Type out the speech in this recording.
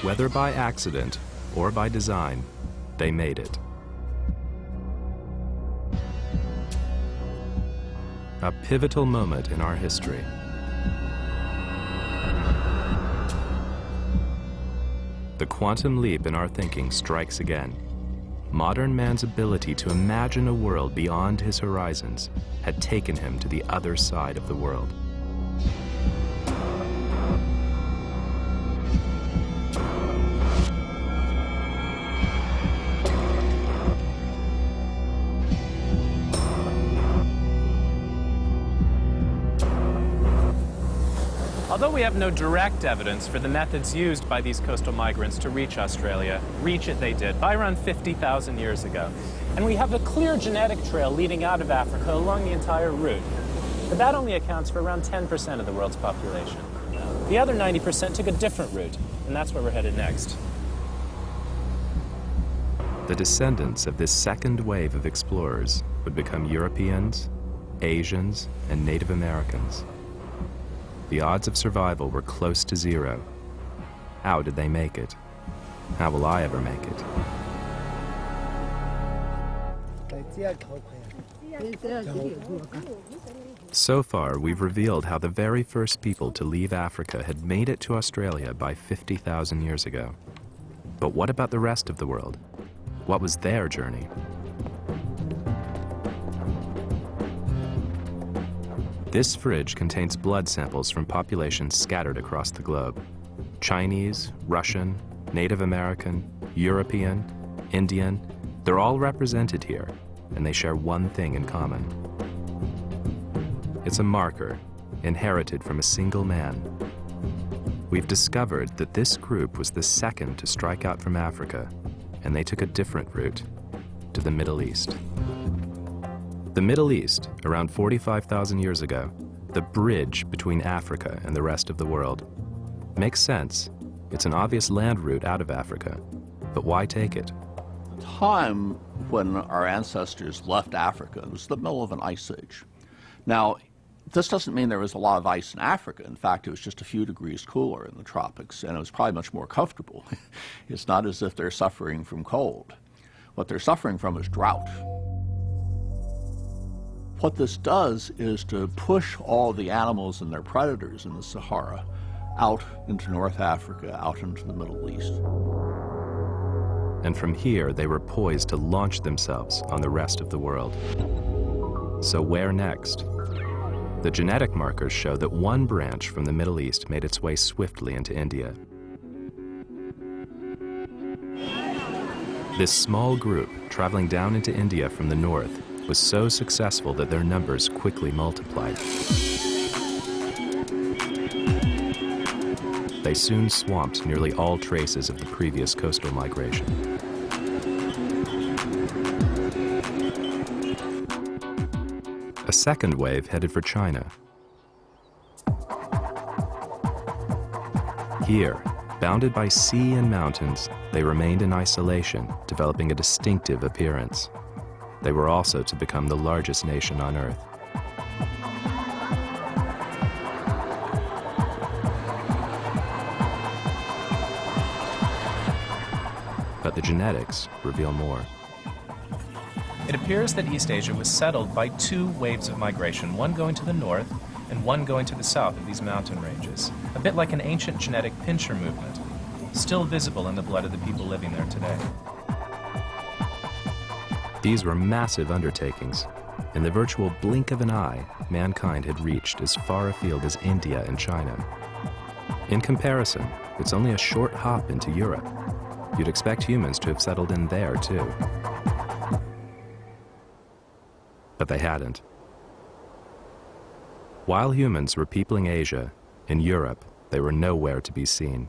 Whether by accident or by design, they made it. A pivotal moment in our history. The quantum leap in our thinking strikes again. Modern man's ability to imagine a world beyond his horizons had taken him to the other side of the world. Although we have no direct evidence for the methods used by these coastal migrants to reach Australia, reach it they did by around 50,000 years ago. And we have a clear genetic trail leading out of Africa along the entire route. But that only accounts for around 10% of the world's population. The other 90% took a different route, and that's where we're headed next. The descendants of this second wave of explorers would become Europeans, Asians, and Native Americans. The odds of survival were close to zero. How did they make it? How will I ever make it? So far, we've revealed how the very first people to leave Africa had made it to Australia by 50,000 years ago. But what about the rest of the world? What was their journey? This fridge contains blood samples from populations scattered across the globe. Chinese, Russian, Native American, European, Indian, they're all represented here, and they share one thing in common. It's a marker, inherited from a single man. We've discovered that this group was the second to strike out from Africa, and they took a different route, to the Middle East. The Middle East, around 45,000 years ago, the bridge between Africa and the rest of the world. Makes sense. It's an obvious land route out of Africa. But why take it? The time when our ancestors left Africa was the middle of an ice age. Now, this doesn't mean there was a lot of ice in Africa. In fact, it was just a few degrees cooler in the tropics, and it was probably much more comfortable. It's not as if they're suffering from cold. What they're suffering from is drought. What this does is to push all the animals and their predators in the Sahara out into North Africa, out into the Middle East. And from here, they were poised to launch themselves on the rest of the world. So where next? The genetic markers show that one branch from the Middle East made its way swiftly into India. This small group, traveling down into India from the north, was so successful that their numbers quickly multiplied. They soon swamped nearly all traces of the previous coastal migration. A second wave headed for China. Here, bounded by sea and mountains, they remained in isolation, developing a distinctive appearance. They were also to become the largest nation on Earth. But the genetics reveal more. It appears that East Asia was settled by two waves of migration, one going to the north and one going to the south of these mountain ranges, a bit like an ancient genetic pincher movement, still visible in the blood of the people living there today. These were massive undertakings. In the virtual blink of an eye, mankind had reached as far afield as India and China. In comparison, it's only a short hop into Europe. You'd expect humans to have settled in there, too. But they hadn't. While humans were peopling Asia, in Europe, they were nowhere to be seen.